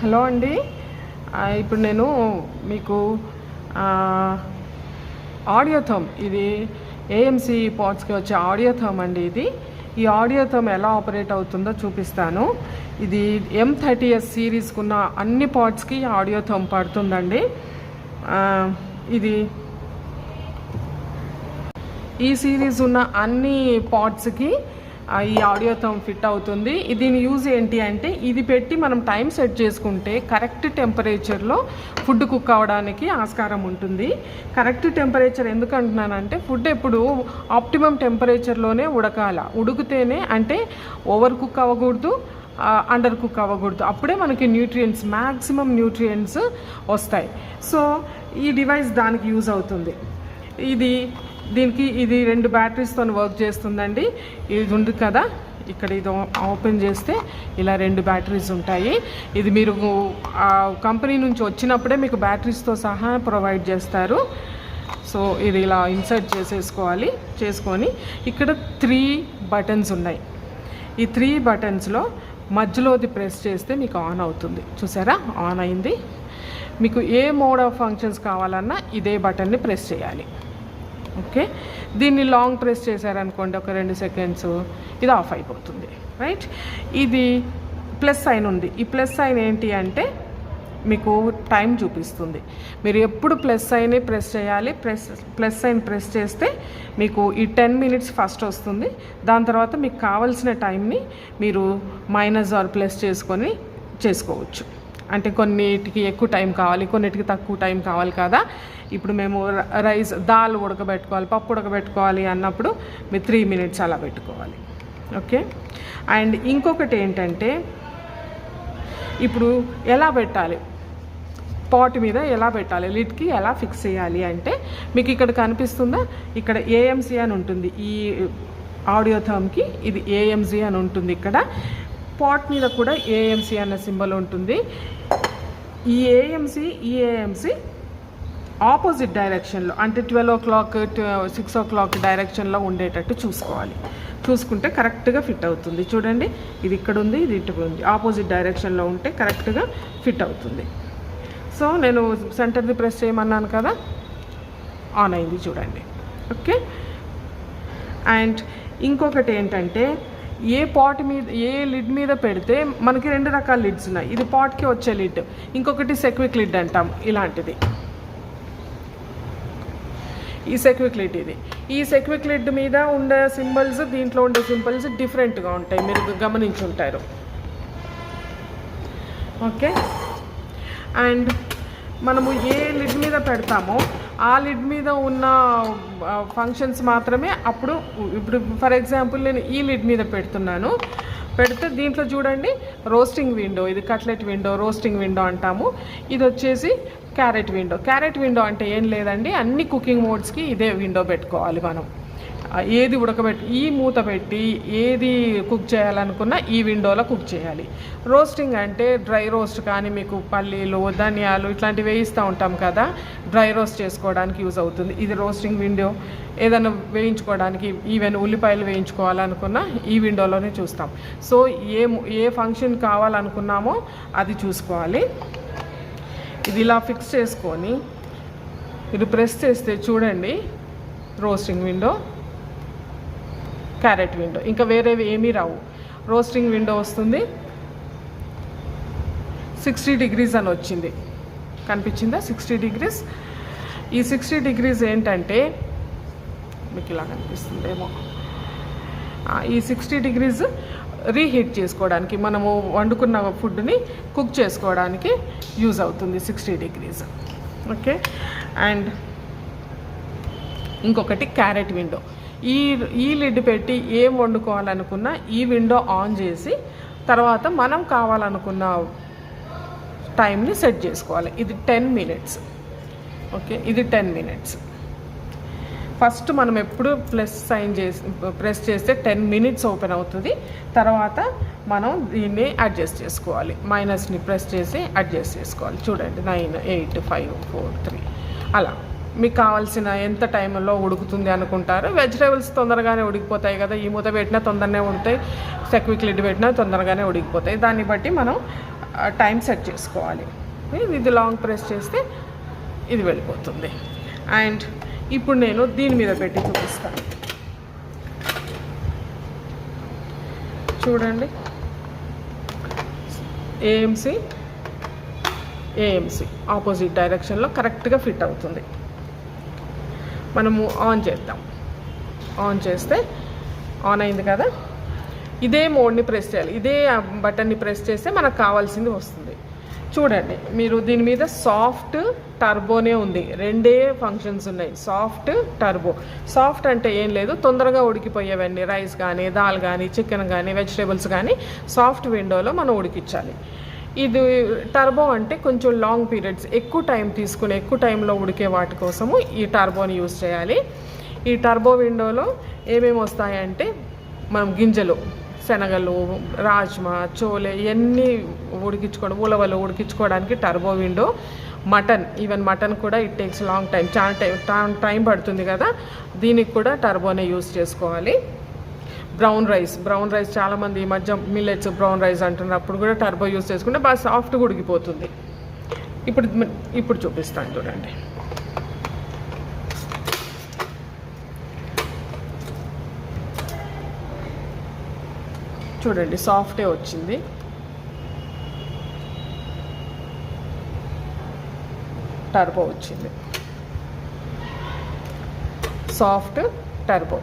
Hello అండి. ఇప్పుడు నేను మీకు ఆడియోథర్మ్, ఇది ఏఎంసీ పాడ్స్కి వచ్చే ఆడియోథర్మ్ అండి. ఈ ఆడియోథర్మ్ ఎలా ఆపరేట్ అవుతుందో చూపిస్తాను. ఇది M30S సిరీస్కి ఉన్న అన్ని పాడ్స్కి ఆడియోథర్మ్ పడుతుందండి. ఇది ఈ సిరీస్ ఉన్న అన్ని పాడ్స్కి ఈ ఆడియోథర్మ్ ఫిట్ అవుతుంది. దీని యూజ్ ఏంటి అంటే, ఇది పెట్టి మనం టైం సెట్ చేసుకుంటే కరెక్ట్ టెంపరేచర్లో ఫుడ్ కుక్ అవ్వడానికి ఆస్కారం ఉంటుంది. కరెక్ట్ టెంపరేచర్ ఎందుకు అంటున్నానంటే, ఫుడ్ ఎప్పుడు ఆప్టిమమ్ టెంపరేచర్లోనే ఉడికితేనే, అంటే ఓవర్ కుక్ అవ్వకూడదు, అండర్ కుక్ అవ్వకూడదు. అప్పుడే మనకి న్యూట్రియంట్స్, మ్యాక్సిమం న్యూట్రియంట్స్ వస్తాయి. సో ఈ డివైస్ దానికి యూజ్ అవుతుంది. దీనికి 2 బ్యాటరీస్తో వర్క్ చేస్తుందండి. ఇది ఉంది కదా, ఇక్కడ ఇది ఓపెన్ చేస్తే ఇలా 2 బ్యాటరీస్ ఉంటాయి. ఇది మీరు కంపెనీ నుంచి వచ్చినప్పుడే మీకు బ్యాటరీస్తో సహా ప్రొవైడ్ చేస్తారు. సో ఇది ఇలా ఇన్సర్ట్ చేసుకొని ఇక్కడ 3 బటన్స్ ఉన్నాయి. ఈ 3 బటన్స్లో మధ్యలోది ప్రెస్ చేస్తే మీకు ఆన్ అవుతుంది. చూసారా, ఆన్ అయింది. మీకు ఏ మోడ్ ఆఫ్ ఫంక్షన్స్ కావాలన్నా ఇదే బటన్ని ప్రెస్ చేయాలి. ఓకే, దీన్ని లాంగ్ ప్రెస్ చేశారనుకోండి, ఒక 2 సెకండ్స్, ఇది ఆఫ్ అయిపోతుంది. రైట్, ఇది ప్లస్ సైన్ ఉంది. ఈ ప్లస్ సైన్ ఏంటి అంటే మీకు టైం చూపిస్తుంది. మీరు ఎప్పుడు ప్లస్ సైనే ప్రెస్ చేయాలి. ప్లస్ సైన్ ప్రెస్ చేస్తే మీకు ఈ 10 మినిట్స్ ఫస్ట్ వస్తుంది. దాని తర్వాత మీకు కావాల్సిన టైంని మీరు మైనస్ ఆర్ ప్లస్ చేసుకోవచ్చు. అంటే కొన్నిటికి ఎక్కువ టైం కావాలి, కొన్నిటికి తక్కువ టైం కావాలి కదా. ఇప్పుడు మేము దాల్ ఉడకబెట్టుకోవాలి, పప్పు ఉడకబెట్టుకోవాలి అన్నప్పుడు మీరు 3 మినిట్స్ అలా పెట్టుకోవాలి. ఓకే, అండ్ ఇంకొకటి ఏంటంటే, ఇప్పుడు ఎలా పెట్టాలి, పాట్ మీద ఎలా పెట్టాలి, లిడ్కి ఎలా ఫిక్స్ చేయాలి అంటే, మీకు ఇక్కడ కనిపిస్తుందా, ఇక్కడ ఏఎంసీ అని ఉంటుంది. ఈ ఆడియోథర్మ్కి ఇది ఏఎంసీ అని ఉంటుంది. ఇక్కడ పాట్ మీద కూడా ఏఎంసీ అన్న సింబల్ ఉంటుంది. ఈ ఏఎంసీ ఆపోజిట్ డైరెక్షన్లో, అంటే 12 o'clock 6 o'clock డైరెక్షన్లో ఉండేటట్టు చూసుకుంటే కరెక్ట్గా ఫిట్ అవుతుంది. చూడండి, ఇది ఇక్కడ ఉంది, ఇది ఇటు ఉంది. ఆపోజిట్ డైరెక్షన్లో ఉంటే కరెక్ట్గా ఫిట్ అవుతుంది. సో నేను సెంటర్ది ప్రెస్ చేయమన్నాను కదా, ఆన్ అయింది చూడండి. ఓకే, అండ్ ఇంకొకటి ఏంటంటే, ఏ పాట్ మీద, ఏ లిడ్ మీద పెడితే మనకి 2 రకాల లిడ్స్ ఉన్నాయి. ఇది పాట్కి వచ్చే లిడ్, ఇంకొకటి సెక్విక్ లిడ్ అంటాం. ఇలాంటిది ఈ సెక్విక్ లిడ్. ఈ సెక్విక్ లిడ్ మీద ఉండే సింబల్స్, దీంట్లో ఉండే సింబల్స్ డిఫరెంట్గా ఉంటాయి, మీరు గమనించుంటారు. ఓకే, అండ్ మనము ఏ లిడ్ మీద పెడతామో ఆ లిడ్ మీద ఉన్న ఫంక్షన్స్ మాత్రమే అప్పుడు. ఇప్పుడు ఫర్ ఎగ్జాంపుల్ నేను ఈ లిడ్ మీద పెడితే దీంట్లో చూడండి, రోస్టింగ్ విండో, ఇది కట్లెట్ విండో, రోస్టింగ్ విండో అంటాము. ఇది వచ్చేసి క్యారెట్ విండో అంటే ఏం లేదండి, అన్ని కుకింగ్ మోడ్స్కి ఇదే విండో పెట్టుకోవాలి మనం. ఏది ఈ మూత పెట్టి ఏది కుక్ చేయాలనుకున్నా ఈ విండోలో కుక్ చేయాలి. రోస్టింగ్ అంటే డ్రై రోస్ట్, కానీ మీకు పల్లీలు, ధనియాలు ఇట్లాంటివి వేయిస్తూ ఉంటాం కదా, డ్రై రోస్ట్ చేసుకోవడానికి యూజ్ అవుతుంది. ఇది రోస్టింగ్ విండో. ఏదైనా వేయించుకోవడానికి, ఈవెన్ ఉల్లిపాయలు వేయించుకోవాలనుకున్నా ఈ విండోలోనే చూస్తాం. సో ఏ ఫంక్షన్ కావాలనుకున్నామో అది చూసుకోవాలి. ఇది ఇలా ఫిక్స్ చేసుకొని ఇది ప్రెస్ చేస్తే చూడండి, రోస్టింగ్ విండో, క్యారెట్ విండో, ఇంకా వేరేవి ఏమీ రావు. రోస్టింగ్ విండో వస్తుంది, 60 degrees అని వచ్చింది, కనిపించిందా? 60 degrees. ఈ 60 degrees ఏంటంటే, మీకు ఇలా కనిపిస్తుందేమో, ఈ 60 degrees రీహీట్ చేసుకోవడానికి, మనము వండుకున్న ఫుడ్ని కుక్ చేసుకోవడానికి యూజ్ అవుతుంది 60 degrees. ఓకే, అండ్ ఇంకొకటి క్యారెట్ విండో. ఈ లిడ్ పెట్టి ఏం వండుకోవాలనుకున్నా ఈ విండో ఆన్ చేసి తర్వాత మనం కావాలనుకున్న టైంని సెట్ చేసుకోవాలి. ఇది 10 minutes. ఓకే, ఇది 10 minutes. ఫస్ట్ మనం ఎప్పుడు ప్రెస్ చేస్తే 10 minutes ఓపెన్ అవుతుంది. తర్వాత మనం దీన్ని అడ్జస్ట్ చేసుకోవాలి, మైనస్ని ప్రెస్ చేసి అడ్జస్ట్ చేసుకోవాలి. చూడండి, 9, 8, 5, 4, 3 అలా మీకు కావాల్సిన ఎంత టైంలో ఉడుకుతుంది అనుకుంటారు. వెజిటేబుల్స్ తొందరగానే ఉడికిపోతాయి కదా, ఈ మూత పెట్టినా తొందరనే ఉడుకుతాయి, సెక్విక్ లిడ్ పెట్టినా తొందరగానే ఉడికిపోతాయి. దాన్ని బట్టి మనం టైం సెట్ చేసుకోవాలి. ఇది లాంగ్ ప్రెస్ చేస్తే ఇది వెళ్ళిపోతుంది. అండ్ ఇప్పుడు నేను దీని మీద పెట్టి చూపిస్తాను. చూడండి, ఏఎంసీ ఆపోజిట్ డైరెక్షన్లో కరెక్ట్గా ఫిట్ అవుతుంది. మనము ఆన్ చేద్దాం. ఆన్ చేస్తే ఆన్ అయింది కదా. ఇదే మోడ్ని ప్రెస్ చేయాలి, ఇదే బటన్ని ప్రెస్ చేస్తే మనకు కావాల్సింది వస్తుంది. చూడండి, మీరు దీని మీద సాఫ్ట్ టర్బోనే ఉంది, రెండే ఫంక్షన్స్ ఉన్నాయి, సాఫ్ట్ టర్బో. సాఫ్ట్ అంటే ఏం లేదు, తొందరగా ఉడికిపోయేవన్నీ రైస్ కానీ, దాల్ కానీ, చికెన్ కానీ, వెజిటేబుల్స్ కానీ సాఫ్ట్ విండోలో మనం ఉడికించాలి. ఇది టర్బో అంటే కొంచెం లాంగ్ పీరియడ్స్, ఎక్కువ టైం తీసుకుని ఎక్కువ టైంలో ఉడికే వాటి కోసము ఈ టర్బోని యూజ్ చేయాలి. ఈ టర్బో విండోలో ఏమేమి వస్తాయంటే మనం గింజలు, శనగలు, రాజ్మా, చోలే ఇవన్నీ ఉలవలు ఉడికించుకోవడానికి turbo window. Mutton, even mutton కూడా ఇట్ టేక్స్ లాంగ్ టైం, చాలా టైం పడుతుంది కదా, దీనికి కూడా టర్బోనే యూజ్ చేసుకోవాలి. బ్రౌన్ రైస్ చాలామంది ఈ మధ్య మిల్లెట్స్ బ్రౌన్ రైస్ అంటున్నప్పుడు కూడా టర్బో యూజ్ చేసుకుంటే బాగా సాఫ్ట్గా ఉడికిపోతుంది. ఇప్పుడు చూపిస్తాను చూడండి. చూడండి, సాఫ్టే వచ్చింది. టర్బో వచ్చింది, సాఫ్ట్ టర్బో.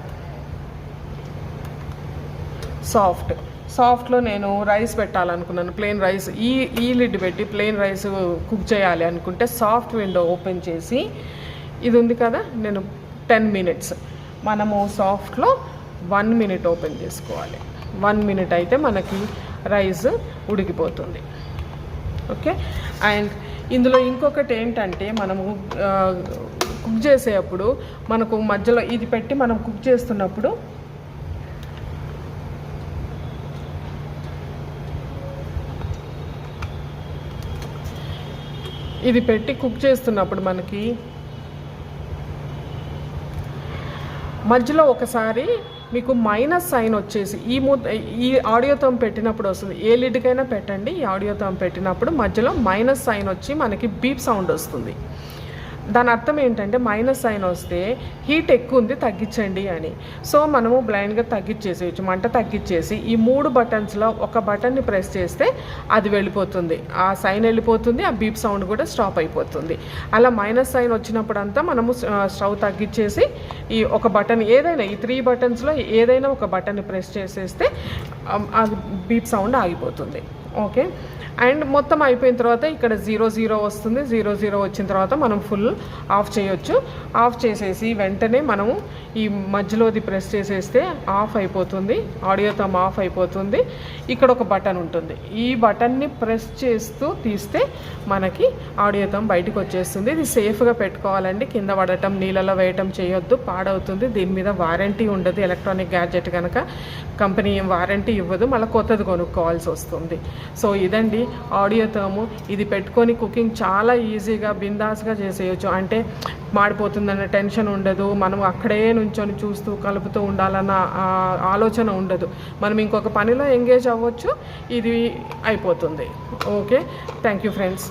సాఫ్ట్లో నేను రైస్ పెట్టాలనుకున్నాను, ప్లెయిన్ రైస్. ఈ లిడ్ పెట్టి ప్లెయిన్ రైస్ కుక్ చేయాలి అనుకుంటే సాఫ్ట్ విండో ఓపెన్ చేసి, ఇది ఉంది కదా, నేను 10 minutes, మనము సాఫ్ట్లో 1 minute ఓపెన్ చేసుకోవాలి. 1 minute అయితే మనకి రైస్ ఉడికిపోతుంది. ఓకే. అండ్ ఇందులో ఇంకొకటి ఏంటంటే, మనము కుక్ చేసేటప్పుడు మనకు మధ్యలో ఇది పెట్టి మనం కుక్ చేస్తున్నప్పుడు మనకి మధ్యలో ఒకసారి మీకు మైనస్ సైన్ వచ్చేసి ఈ ఆడియోథమ్ పెట్టినప్పుడు వస్తుంది. ఏ లిడ్కైనా పెట్టండి, ఈ ఆడియోథమ్ పెట్టినప్పుడు మధ్యలో మైనస్ సైన్ వచ్చి మనకి బీప్ సౌండ్ వస్తుంది. దాని అర్థం ఏంటంటే మైనస్ సైన్ వస్తే హీట్ ఎక్కువ ఉంది, తగ్గించండి అని. సో మనము బ్లైండ్గా తగ్గించేసేయచ్చు, మంట తగ్గించేసి ఈ 3 బటన్స్లో ఒక బటన్ని ప్రెస్ చేస్తే అది వెళ్ళిపోతుంది, ఆ సైన్ వెళ్ళిపోతుంది, ఆ బీప్ సౌండ్ కూడా స్టాప్ అయిపోతుంది. అలా మైనస్ సైన్ వచ్చినప్పుడంతా మనము స్టవ్ తగ్గించేసి ఈ ఒక బటన్ ఏదైనా, ఈ 3 బటన్స్లో ఏదైనా ఒక బటన్ని ప్రెస్ చేసేస్తే ఆ బీప్ సౌండ్ ఆగిపోతుంది. ఓకే. అండ్ మొత్తం అయిపోయిన తర్వాత ఇక్కడ 00 వస్తుంది. 00 వచ్చిన తర్వాత మనం ఫుల్ ఆఫ్ చేయొచ్చు. ఆఫ్ చేసేసి వెంటనే మనము ఈ మధ్యలోది ప్రెస్ చేసేస్తే ఆఫ్ అయిపోతుంది, ఆడియోథమ్ ఆఫ్ అయిపోతుంది. ఇక్కడ ఒక బటన్ ఉంటుంది, ఈ బటన్ని ప్రెస్ చేస్తూ తీస్తే మనకి ఆడియోథమ్ బయటకు వచ్చేస్తుంది. ఇది సేఫ్గా పెట్టుకోవాలండి, కింద పడటం, నీళ్ళలో వేయటం చేయొద్దు, పాడవుతుంది. దీని మీద వారంటీ ఉండదు, ఎలక్ట్రానిక్ గ్యాడ్జెట్ కనుక కంపెనీ ఏం వారంటీ ఇవ్వదు, మళ్ళీ కొత్తది కొనుక్కోవాల్సి వస్తుంది. సో ఇదండి ఆడియోథమ్. ఇది పెట్టుకొని కుకింగ్ చాలా ఈజీగా బిందాస్గా చేసేయచ్చు. అంటే మాడిపోతుందన్న టెన్షన్ ఉండదు, మనం అక్కడే నుంచొని చూస్తూ కలుపుతూ ఉండాలన్న ఆలోచన ఉండదు, మనం ఇంకొక పనిలో ఎంగేజ్ అవ్వచ్చు, ఇది అయిపోతుంది. ఓకే. Thank you friends.